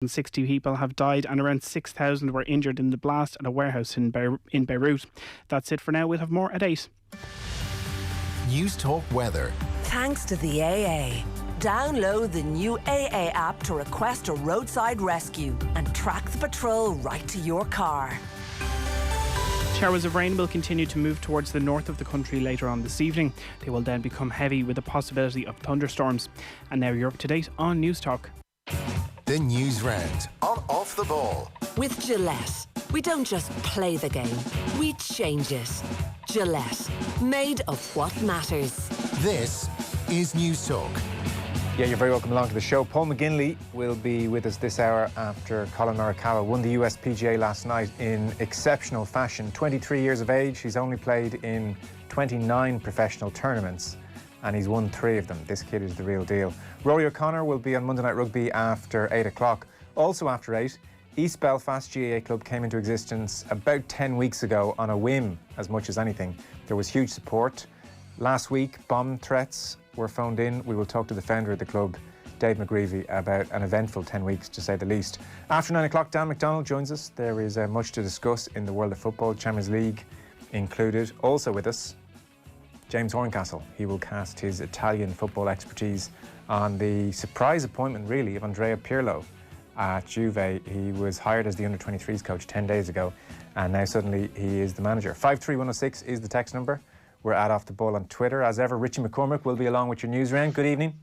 60 people have died and around 6,000 were injured in the blast at a warehouse in Beirut. That's it for now. We'll have more at 8. News Talk Weather. Thanks to the AA. Download the new AA app to request a roadside rescue and track the patrol right to your car. Showers of rain will continue to move towards the north of the country later on this evening. They will then become heavy with the possibility of thunderstorms. And now you're up to date on News Talk. The News Round on Off the Ball. With Gillette, we don't just play the game, we change it. Gillette, made of what matters. This is News Talk. Yeah, you're very welcome along to the show. Paul McGinley will be with us this hour after Colin Morikawa won the US PGA last night in exceptional fashion. 23 years of age, he's only played in 29 professional tournaments and he's won 3 of them. This kid is the real deal. Rory O'Connor will be on Monday Night Rugby after 8 o'clock. Also after 8, East Belfast GAA Club came into existence about 10 weeks ago on a whim as much as anything. There was huge support. Last week, bomb threats were phoned in. We will talk to the founder of the club, Dave McGreevy, about an eventful 10 weeks, to say the least. After 9 o'clock, Dan McDonald joins us. There is much to discuss in the world of football, Champions League included. Also with us, James Horncastle. He will cast his Italian football expertise on the surprise appointment, really, of Andrea Pirlo at Juve. He was hired as the under-23s coach 10 days ago, and now suddenly he is the manager. 53106 is the text number. We're at Off the Ball on Twitter. As ever, Richie McCormack will be along with your news round. Good evening.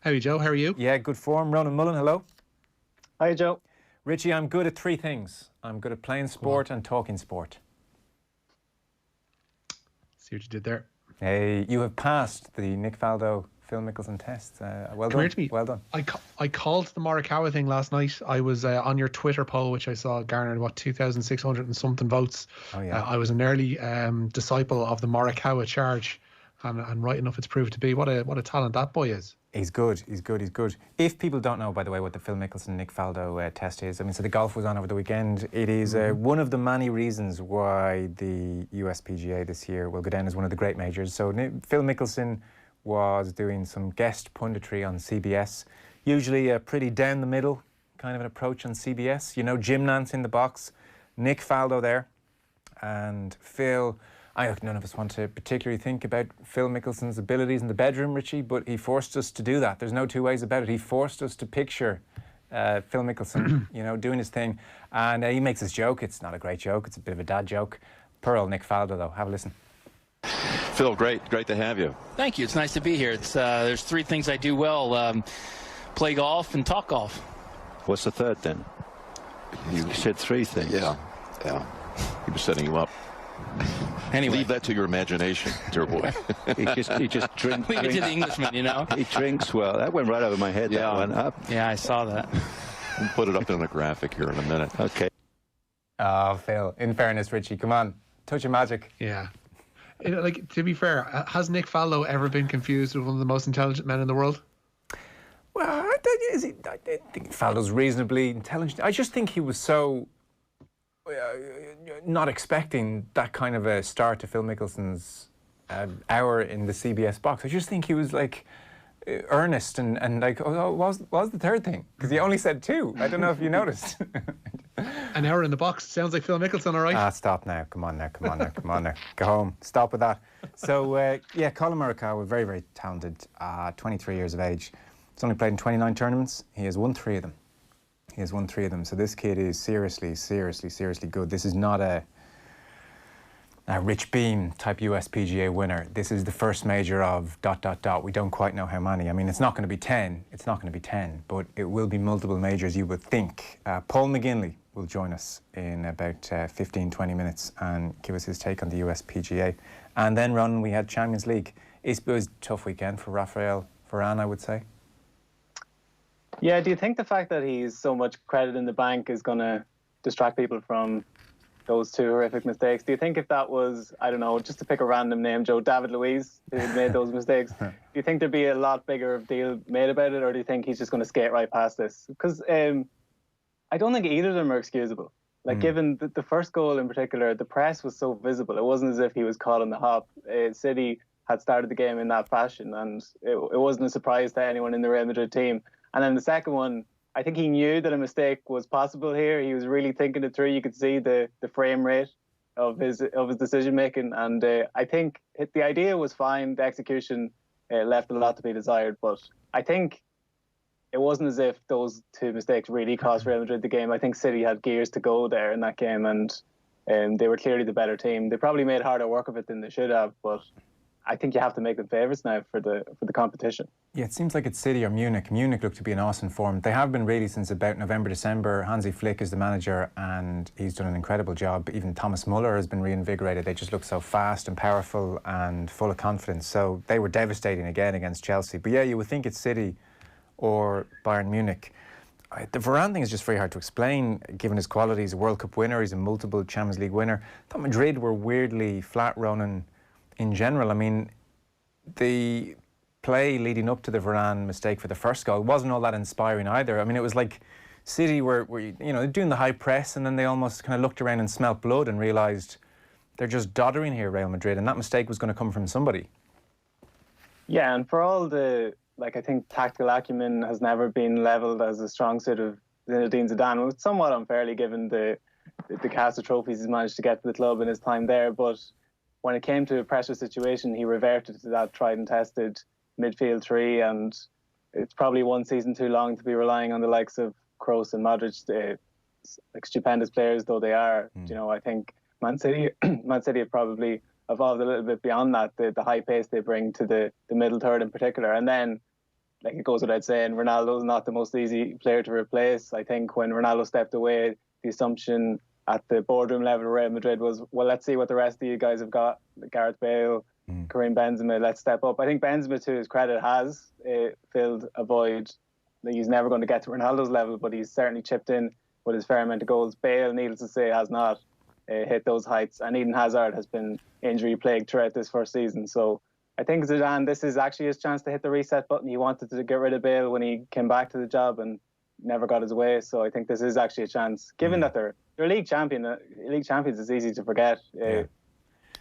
Howdy, Joe. How are you? Yeah, good form. Ronan Mullen, hello. Hi, Joe. Richie, I'm good at 3 things. I'm good at playing sport and talking sport. See what you did there. Hey, you have passed the Nick Faldo, Phil Mickelson test. Well done. Come here to me. Well done. I called the Morikawa thing last night. I was on your Twitter poll, which I saw garnered, 2,600 and something votes. Oh, yeah. I was an early disciple of the Morikawa charge, and right enough it's proved to be. What a talent that boy is. He's good. If people don't know, by the way, what the Phil Mickelson Nick Faldo test is, so the golf was on over the weekend. It is one of the many reasons why the US PGA this year will go down as one of the great majors. So Phil Mickelson was doing some guest punditry on CBS, usually a pretty down the middle kind of an approach on CBS. Jim Nantz in the box, Nick Faldo there, and Phil. None of us want to particularly think about Phil Mickelson's abilities in the bedroom, Richie, but he forced us to do that. There's no two ways about it. He forced us to picture Phil Mickelson, doing his thing. And he makes his joke. It's not a great joke. It's a bit of a dad joke. Poor old Nick Faldo, though. Have a listen. Phil, great to have you. Thank you. It's nice to be here. There's 3 things I do well: play golf and talk golf. What's the third then? You said 3 things. Yeah. He was setting you up. Anyway, leave that to your imagination, dear boy. he just drinks. Leave it to the Englishman, He drinks well. That went right over my head. Yeah. That went up. Yeah, I saw that. We'll put it up in a graphic here in a minute. Okay. Oh, Phil. In fairness, Richie, come on, touch of magic. Yeah. To be fair, has Nick Faldo ever been confused with one of the most intelligent men in the world? Well, I think Faldo's reasonably intelligent. I just think he was so not expecting that kind of a start to Phil Mickelson's hour in the CBS box. I just think he was earnest and what was the third thing? Because he only said 2. I don't know if you noticed. An hour in the box sounds like Phil Mickelson, all right? Stop now. Come on now. Go home. Stop with that. So, Colin Morikawa, very, very talented, 23 years of age. He's only played in 29 tournaments. He has won 3 of them. So this kid is seriously good. This is not a Rich Beam type US PGA winner. This is the first major of ... We don't quite know how many. It's not going to be 10. It's not going to be 10, but it will be multiple majors, you would think. Paul McGinley will join us in about 15, 20 minutes and give us his take on the US PGA. And then, Ronan, we had Champions League. It was a tough weekend for Rafael Varane, I would say. Yeah, do you think the fact that he's so much credit in the bank is going to distract people from those 2 horrific mistakes? Do you think if that was, I don't know, just to pick a random name, Joe, David Luiz, who had made those mistakes, do you think there'd be a lot bigger deal made about it, or do you think he's just going to skate right past this? Because I don't think either of them are excusable. Given the first goal in particular, the press was so visible. It wasn't as if he was caught on the hop. City had started the game in that fashion, and it wasn't a surprise to anyone in the Real Madrid team. And then the second one, I think he knew that a mistake was possible here. He was really thinking it through. You could see the frame rate of his decision making, and I think the idea was fine. The execution left a lot to be desired, but I think it wasn't as if those two mistakes really cost Real Madrid the game. I think City had gears to go there in that game, and they were clearly the better team. They probably made harder work of it than they should have, but I think you have to make them favourites now for the competition. Yeah, it seems like it's City or Munich. Munich look to be in awesome form. They have been really since about November, December. Hansi Flick is the manager and he's done an incredible job. Even Thomas Muller has been reinvigorated. They just look so fast and powerful and full of confidence. So they were devastating again against Chelsea. But yeah, you would think it's City or Bayern Munich. The Varane thing is just very hard to explain, given his qualities. He's a World Cup winner, he's a multiple Champions League winner. I thought Madrid were weirdly flat, Ronan, in general. I mean, the play leading up to the Varane mistake for the first goal wasn't all that inspiring either. I mean, it was like City were doing the high press, and then they almost kind of looked around and smelt blood and realised they're just doddering here, Real Madrid, and that mistake was going to come from somebody. Yeah, and for all the, I think tactical acumen has never been levelled as a strong suit of Zinedine Zidane. It was somewhat unfairly given the cast of trophies he's managed to get to the club in his time there, but when it came to a pressure situation, he reverted to that tried and tested midfield three, and it's probably one season too long to be relying on the likes of Kroos and Modric, like stupendous players though they are. I think Man City have probably evolved a little bit beyond that, the high pace they bring to the middle third in particular. And then, like it goes without saying, Ronaldo's not the most easy player to replace. I think when Ronaldo stepped away, the assumption at the boardroom level of Real Madrid was, well, let's see what the rest of you guys have got. Gareth Bale, Karim Benzema, let's step up. I think Benzema, to his credit, has filled a void. He's never going to get to Ronaldo's level, but he's certainly chipped in with his fair amount of goals. Bale, needless to say, has not hit those heights. And Eden Hazard has been injury-plagued throughout this first season. So I think Zidane, this is actually his chance to hit the reset button. He wanted to get rid of Bale when he came back to the job and never got his way. So I think this is actually a chance, given that they're league champion. League champions is easy to forget.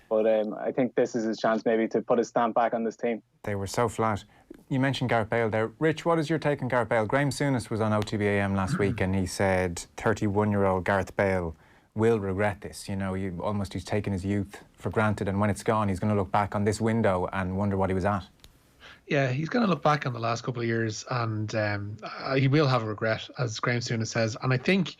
But I think this is his chance maybe to put his stamp back on this team. They were so flat. You mentioned Gareth Bale there. Rich, what is your take on Gareth Bale? Graham Souness was on OTBAM last week and he said 31-year-old Gareth Bale will regret this. He's taken his youth for granted, and when it's gone, he's going to look back on this window and wonder what he was at. Yeah, he's going to look back on the last couple of years and he will have a regret, as Graham Souness says. And I think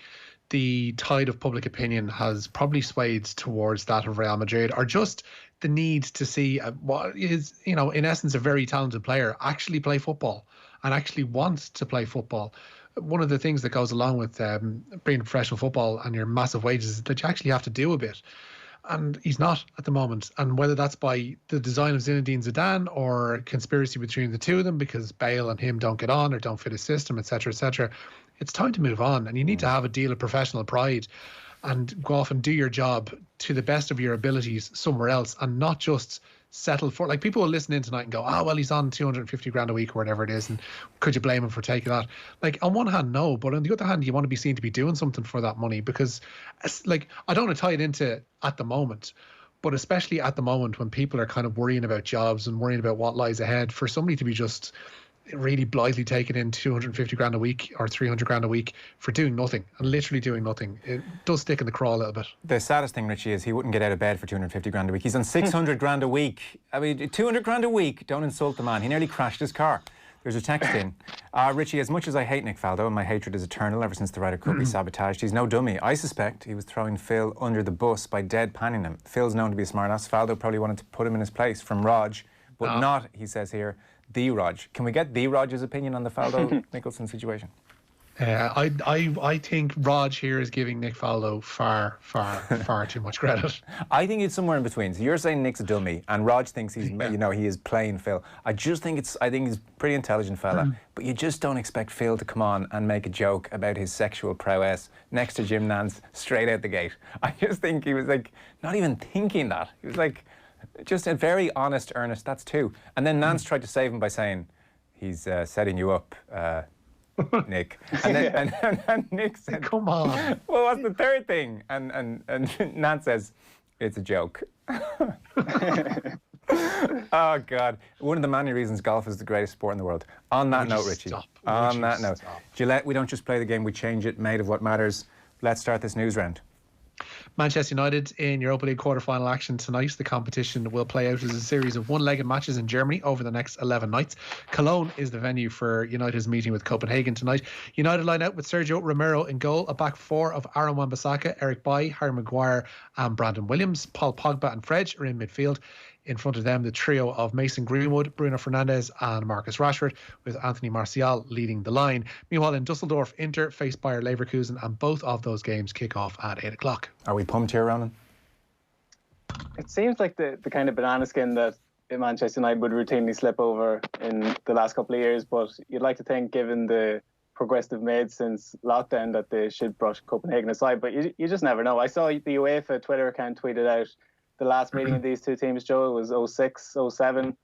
the tide of public opinion has probably swayed towards that of Real Madrid, or just the need to see what is, in essence, a very talented player actually play football and actually wants to play football. One of the things that goes along with being professional football and your massive wages is that you actually have to do a bit. And he's not at the moment. And whether that's by the design of Zinedine Zidane or conspiracy between the two of them because Bale and him don't get on or don't fit his system, etc., etc., it's time to move on. And you need to have a deal of professional pride and go off and do your job to the best of your abilities somewhere else, and not just settle for, like, people will listen in tonight and go, well, he's on 250 grand a week or whatever it is, and could you blame him for taking that? Like, on one hand, no, but on the other hand, you want to be seen to be doing something for that money, because, like, I don't want to tie it into at the moment, but especially at the moment when people are kind of worrying about jobs and worrying about what lies ahead, for somebody to be just really blithely taking in 250 grand a week or 300 grand a week for doing nothing, and literally doing nothing, it does stick in the craw a little bit. The saddest thing, Richie, is he wouldn't get out of bed for 250 grand a week. He's on 600 grand a week. I mean, 200 grand a week, don't insult the man. He nearly crashed his car. There's a text in. Richie, as much as I hate Nick Faldo, and my hatred is eternal ever since the Ryder Cup he sabotaged, he's no dummy. I suspect he was throwing Phil under the bus by deadpanning him. Phil's known to be a smartass. Faldo probably wanted to put him in his place from Raj, but not, he says here, the Raj. Can we get the Raj's opinion on the Faldo Nicholson situation? I think Raj here is giving Nick Faldo far too much credit. I think it's somewhere in between. So you're saying Nick's a dummy, and Raj thinks he's, he is playing Phil. I think he's a pretty intelligent fella, but you just don't expect Phil to come on and make a joke about his sexual prowess next to Jim Nantz straight out the gate. I just think he was like not even thinking that. He was like just a very honest, earnest. That's two. And then Nantz tried to save him by saying he's setting you up. Nick. And then and Nick said, come on. Well, what's the third thing? And Nant says, it's a joke. Oh, God. One of the many reasons golf is the greatest sport in the world. On that note, Richie. On that note. Gillette, we don't just play the game, we change it, made of what matters. Let's start this news round. Manchester United in Europa League quarter-final action tonight. The competition will play out as a series of one-legged matches in Germany over the next 11 nights. Cologne is the venue for United's meeting with Copenhagen tonight. United line out with Sergio Romero in goal, a back four of Aaron Wan-Bissaka, Eric Bailly, Harry Maguire and Brandon Williams. Paul Pogba and Fred are in midfield. In front of them, the trio of Mason Greenwood, Bruno Fernandes and Marcus Rashford, with Anthony Martial leading the line. Meanwhile, in Dusseldorf, Inter face Bayer Leverkusen, and both of those games kick off at 8 o'clock. Are we pumped here, Ronan? It seems like the kind of banana skin that Manchester United would routinely slip over in the last couple of years, but you'd like to think, given the progress they've made since lockdown, that they should brush Copenhagen aside, but you just never know. I saw the UEFA Twitter account tweeted out the last meeting of these two teams, Joe. It was 06, 07.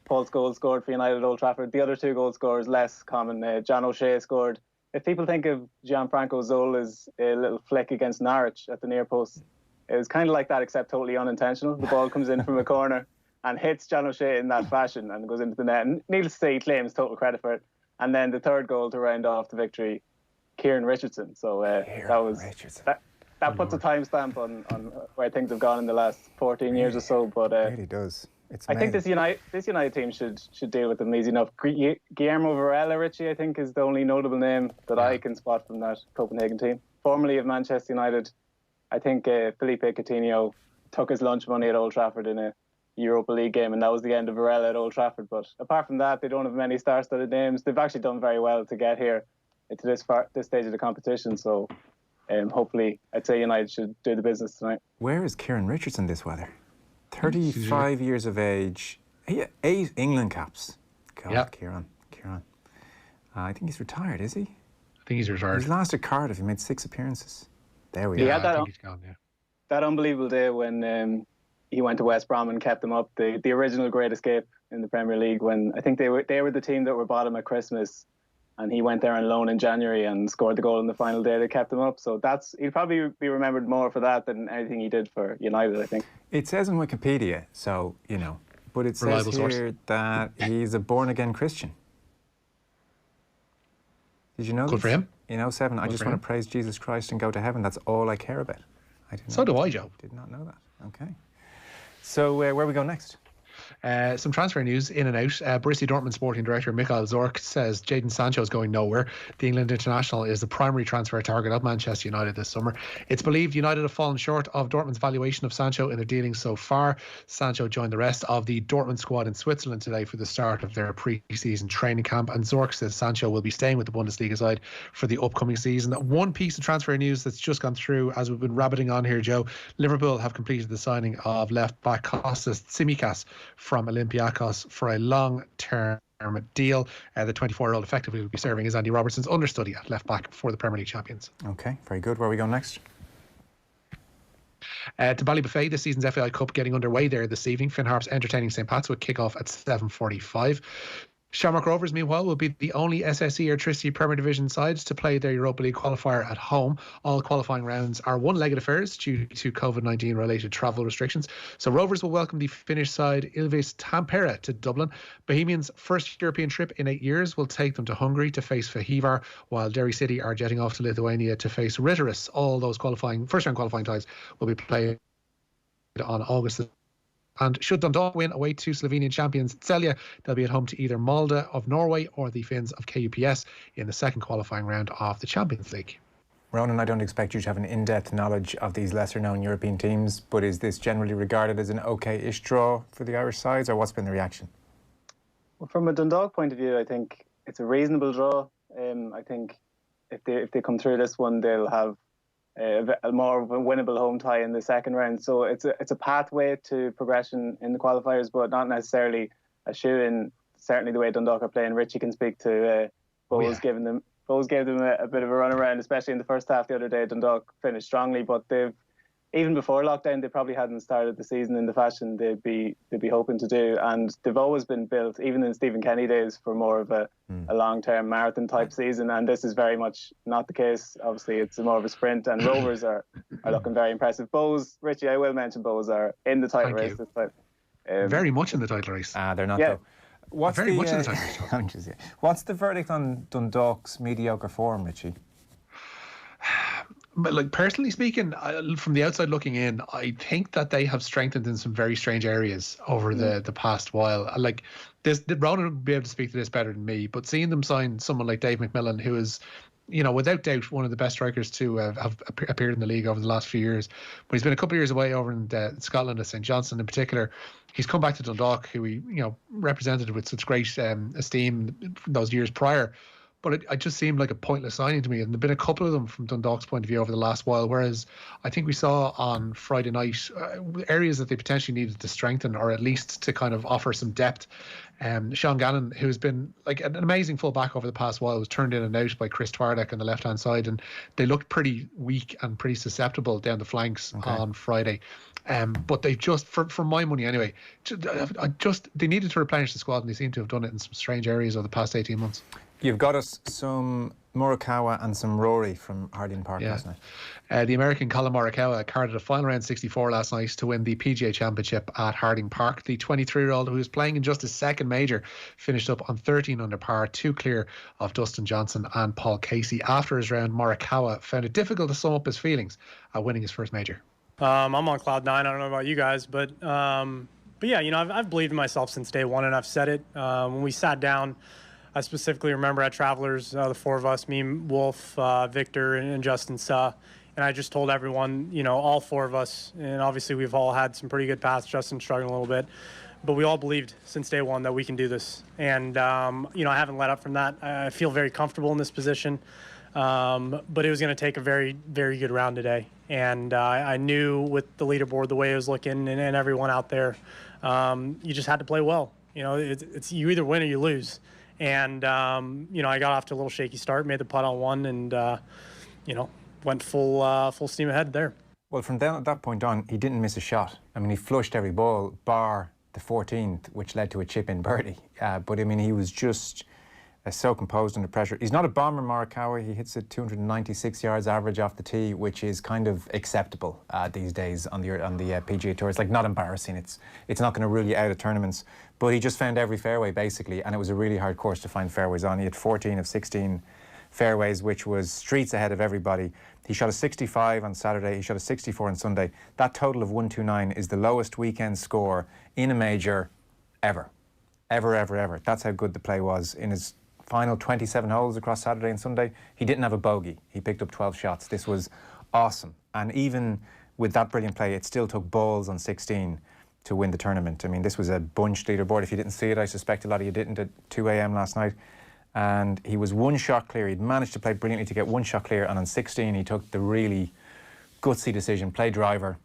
Paul's goal scored for United at Old Trafford. The other two goal scorers, less common. John O'Shea scored. If people think of Gianfranco Zola's little flick against Norwich at the near post, it was kind of like that, except totally unintentional. The ball comes in from a corner and hits John O'Shea in that fashion and goes into the net. And needless to say, he claims total credit for it. And then the third goal to round off the victory, Kieran Richardson. So that puts a timestamp on where things have gone in the last 14 years or so. But it really does. I think this United team should deal with them easy enough. Guillermo Varela, Richie, I think, is the only notable name that I can spot from that Copenhagen team. Formerly of Manchester United, I think Felipe Coutinho took his lunch money at Old Trafford in a Europa League game, and that was the end of Varela at Old Trafford. But apart from that, they don't have many star-studded names. They've actually done very well to get here to this stage of the competition. So hopefully, I'd say United should do the business tonight. Where is Kieran Richardson this weather? 35 years of age, 8 England caps. God, yep. Kieran. I think he's retired, is he? I think he's retired. He's last at Cardiff. He made 6 appearances. There we are. I think he's gone, that unbelievable day when he went to West Brom and kept them up. The original Great Escape in the Premier League, when I think they were the team that were bottom at Christmas, and he went there on loan in January and scored the goal in the final day that kept them up. So he'll probably be remembered more for that than anything he did for United, I think. It says in Wikipedia, so, but it says here that he's a born-again Christian. Did you know Good this? for him. I just want to praise Jesus Christ and go to heaven. That's all I care about. So do I, Joe. Did not know that. Okay. So where we go next? Some transfer news in and out. Borussia Dortmund sporting director Michael Zorc says Jadon Sancho is going nowhere. The England international is the primary transfer target of Manchester United this summer. It's believed United have fallen short of Dortmund's valuation of Sancho in their dealings so far. Sancho joined the rest of the Dortmund squad in Switzerland today for the start of their pre-season training camp, and Zorc says Sancho will be staying with the Bundesliga side for the upcoming season. One piece of transfer news that's just gone through as we've been rabbiting on here, Joe. Liverpool have completed the signing of left-back Kostas Tsimikas from Olympiacos for a long-term deal. The 24-year-old effectively will be serving as Andy Robertson's understudy at left-back for the Premier League champions. Okay, very good. Where are we going next? To Ballybuffet, this season's FAI Cup getting underway there this evening. Finn Harps entertaining St. Pat's with kick-off at 7:45. Shamrock Rovers, meanwhile, will be the only SSE or Tricity Premier Division sides to play their Europa League qualifier at home. All qualifying rounds are one-legged affairs due to COVID-19 related travel restrictions. So Rovers will welcome the Finnish side Ilves Tampere to Dublin. Bohemians' first European trip in 8 years will take them to Hungary to face Fehivar, while Derry City are jetting off to Lithuania to face Ritteris. All those first-round qualifying ties will be played on August. And should Dundalk win away to Slovenian champions Celje, they'll be at home to either Molde of Norway or the Finns of KUPS in the second qualifying round of the Champions League. Ronan, I don't expect you to have an in-depth knowledge of these lesser-known European teams, but is this generally regarded as an okay-ish draw for the Irish sides, or what's been the reaction? Well, from a Dundalk point of view, I think it's a reasonable draw. I think if they come through this one, they'll have a more of a winnable home tie in the second round. So it's a pathway to progression in the qualifiers, but not necessarily a shoe-in. Certainly the way Dundalk are playing, Richie can speak to Bowes gave them a bit of a run around, especially in the first half the other day. Dundalk finished strongly, but even before lockdown, they probably hadn't started the season in the fashion they'd be hoping to do. And they've always been built, even in Stephen Kenny days, for more of a long-term marathon type season. And this is very much not the case. Obviously, it's more of a sprint, and Rovers are looking very impressive. Bowes, Richie, I will mention Bowes are in the title race this time. Very much in the title race. They're not, Yeah. though. What's Very the, much in the title race. What's the verdict on Dundalk's mediocre form, Richie? But like, personally speaking, from the outside looking in, I think that they have strengthened in some very strange areas over the past while. Like this, Ronan would be able to speak to this better than me, but seeing them sign someone like Dave McMillan, who is, you know, without doubt one of the best strikers to have appeared in the league over the last few years, but he's been a couple of years away over in Scotland at St Johnstone in particular. He's come back to Dundalk, who he, you know, represented with such great esteem those years prior. But it just seemed like a pointless signing to me. And there have been a couple of them from Dundalk's point of view over the last while, whereas I think we saw on Friday night areas that they potentially needed to strengthen, or at least to kind of offer some depth. Sean Gannon, who's been like an amazing full-back over the past while, was turned in and out by Chris Twardek on the left-hand side, and they looked pretty weak and pretty susceptible down the flanks on Friday. But they've just, for my money anyway, they needed to replenish the squad, and they seem to have done it in some strange areas over the past 18 months. You've got us some Morikawa and some Rory from Harding Park last night. The American Colin Morikawa carded a final round 64 last night to win the PGA Championship at Harding Park. The 23-year-old, who was playing in just his second major, finished up on 13 under par, 2 clear of Dustin Johnson and Paul Casey. After his round, Morikawa found it difficult to sum up his feelings at winning his first major. I'm on cloud nine. I don't know about you guys, but yeah, you know, I've believed in myself since day one, and I've said it when we sat down. I specifically remember at Travelers, the four of us, me, Wolf, Victor, and Justin Suh, and I just told everyone, you know, all four of us, and obviously we've all had some pretty good paths. Justin struggling a little bit, but we all believed since day one that we can do this, and you know, I haven't let up from that. I feel very comfortable in this position, but it was going to take a very, very good round today, and I knew with the leaderboard the way it was looking and everyone out there, you just had to play well. You know, it's you either win or you lose. And, you know, I got off to a little shaky start, made the putt on one, and, you know, went full steam ahead there. Well, from then at that point on, he didn't miss a shot. I mean, he flushed every ball, bar the 14th, which led to a chip-in birdie. But, I mean, he was just so composed under pressure. He's not a bomber, Morikawa. He hits at 296 yards average off the tee, which is kind of acceptable these days on the PGA Tour. It's like not embarrassing. It's not going to rule you out of tournaments. But he just found every fairway, basically, and it was a really hard course to find fairways on. He had 14 of 16 fairways, which was streets ahead of everybody. He shot a 65 on Saturday. He shot a 64 on Sunday. That total of 129 is the lowest weekend score in a major ever. Ever. That's how good the play was. In his final 27 holes across Saturday and Sunday, he didn't have a bogey. He picked up 12 shots. This was awesome. And even with that brilliant play, it still took balls on 16 to win the tournament. I mean, this was a bunched leaderboard. If you didn't see it, I suspect a lot of you didn't at 2 a.m. last night. And he was one shot clear. He'd managed to play brilliantly to get one shot clear. And on 16, he took the really gutsy decision, play driver,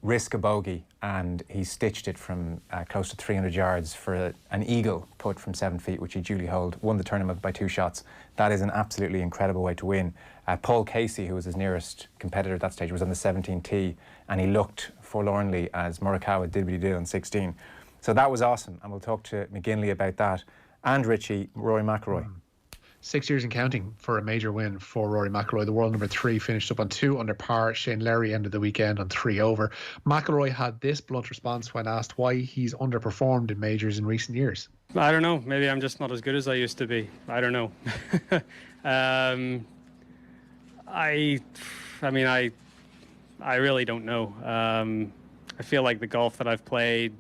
risk a bogey, and he stitched it from close to 300 yards for an eagle putt from 7 feet, which he duly holed, won the tournament by 2 shots. That is an absolutely incredible way to win. Paul Casey, who was his nearest competitor at that stage, was on the 17th tee, and he looked forlornly as Morikawa did what he did on 16. So that was awesome, and we'll talk to McGinley about that. And Richie, Rory McIlroy. 6 years and counting for a major win for Rory McIlroy. The world number 3 finished up on 2 under par. Shane Lowry ended the weekend on 3 over. McIlroy had this blunt response when asked why he's underperformed in majors in recent years. I don't know. Maybe I'm just not as good as I used to be. I don't know. I really don't know. I feel like the golf that I've played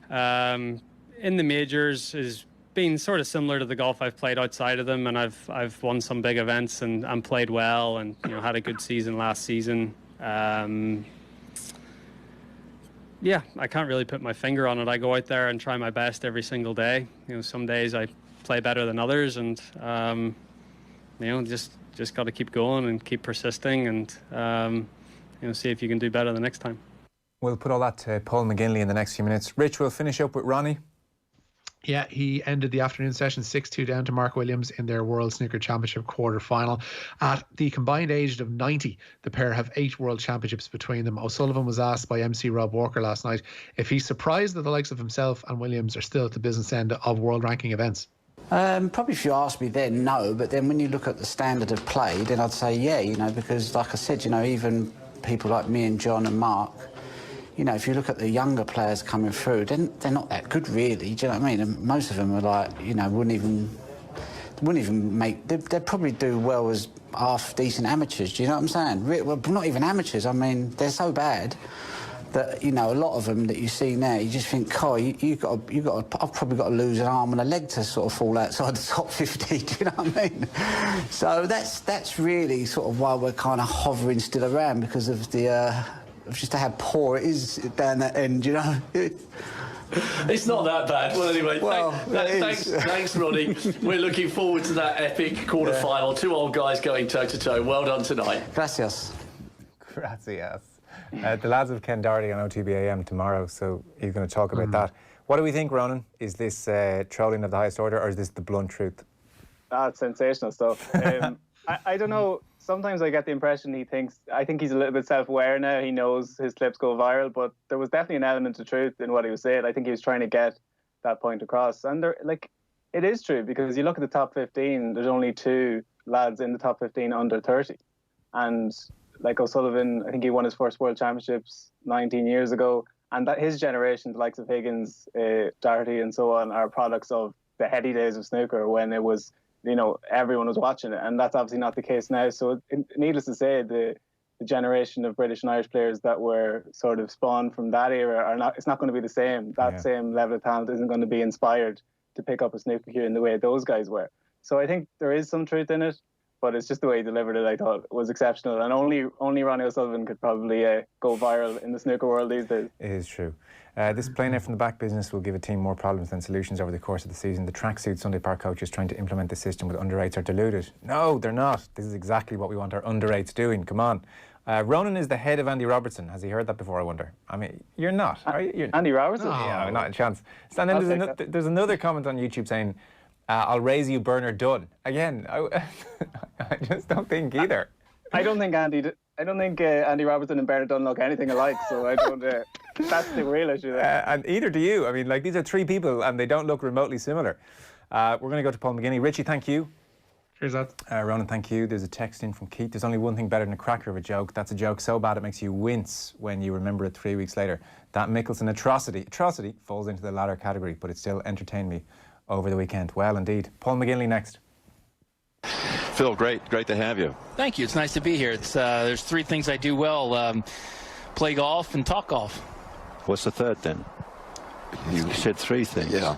in the majors is been sort of similar to the golf I've played outside of them, and I've won some big events and played well, and you know, had a good season last season. Yeah, I can't really put my finger on it. I go out there and try my best every single day. You know, some days I play better than others, and you know, just got to keep going and keep persisting, and you know, see if you can do better the next time. We'll put all that to Paul McGinley in the next few minutes. Rich, we'll finish up with Ronnie. Yeah, he ended the afternoon session 6-2 down to Mark Williams in their World Snooker Championship quarter-final. At the combined age of 90, the pair have 8 World Championships between them. O'Sullivan was asked by MC Rob Walker last night if he's surprised that the likes of himself and Williams are still at the business end of world ranking events. Probably if you asked me then, no, but then when you look at the standard of play, then I'd say yeah, you know, because like I said, you know, even people like me and John and Mark, you know, if you look at the younger players coming through, they're not that good, really. Do you know what I mean? And most of them are like, you know, wouldn't even make. They'd probably do well as half decent amateurs. Do you know what I'm saying? Well, not even amateurs. I mean, they're so bad that, you know, a lot of them that you see now, you just think, "Oh, I've probably got to lose an arm and a leg to sort of fall outside the top 50." Do you know what I mean? So that's really sort of why we're kind of hovering still around, because of the of just how poor it is down that end. You know. It's not that bad. Well, anyway, thanks, Ronnie. We're looking forward to that epic quarter-final. 2 old guys going toe-to-toe. Well done tonight. Gracias. Gracias. The lads of Ken Doherty on OTBAM tomorrow, so he's going to talk about that. What do we think, Ronan? Is this trolling of the highest order, or is this the blunt truth? That's sensational stuff. I don't know. Sometimes I get the impression I think he's a little bit self-aware now. He knows his clips go viral, but there was definitely an element of truth in what he was saying. I think he was trying to get that point across. And it is true, because you look at the top 15, there's only 2 lads in the top 15 under 30. And like O'Sullivan, I think he won his first World Championships 19 years ago. And that his generation, the likes of Higgins, Doherty and so on, are products of the heady days of snooker, when it was, you know, everyone was watching it, and that's obviously not the case now. So needless to say, the generation of British and Irish players that were sort of spawned from that era it's not going to be the same. That same level of talent isn't going to be inspired to pick up a snooker cue in the way those guys were. So I think there is some truth in it, but it's just the way he delivered it, I thought, was exceptional. And only Ronnie O'Sullivan could probably go viral in the snooker world these days. It is true. This playing out from the back business will give a team more problems than solutions over the course of the season. The tracksuit Sunday Park coaches trying to implement the system with under-8s are deluded. No, they're not. This is exactly what we want our under-8s doing. Come on. Ronan is the head of Andy Robertson. Has he heard that before, I wonder? I mean, you're not, are you? Andy Robertson? No. Yeah, not a chance. And then there's another comment on YouTube saying, I'll raise you, Bernard Dunn. Again, I just don't think either. I don't think Andy Robertson and Bernard Dunn look anything alike, so I don't. That's the real issue there. And either do you. I mean, like, these are 3 people, and they don't look remotely similar. We're going to go to Paul McGinney. Richie, thank you. Cheers, lad. Ronan, thank you. There's a text in from Keith. There's only one thing better than a cracker of a joke. That's a joke so bad it makes you wince when you remember it 3 weeks later. That Mickelson atrocity falls into the latter category, but it still entertained me over the weekend. Well, indeed. Paul McGinley next. Phil, great to have you. Thank you. It's nice to be here. There's 3 things I do well: play golf and talk golf. What's the third then? You said 3 things. Yeah.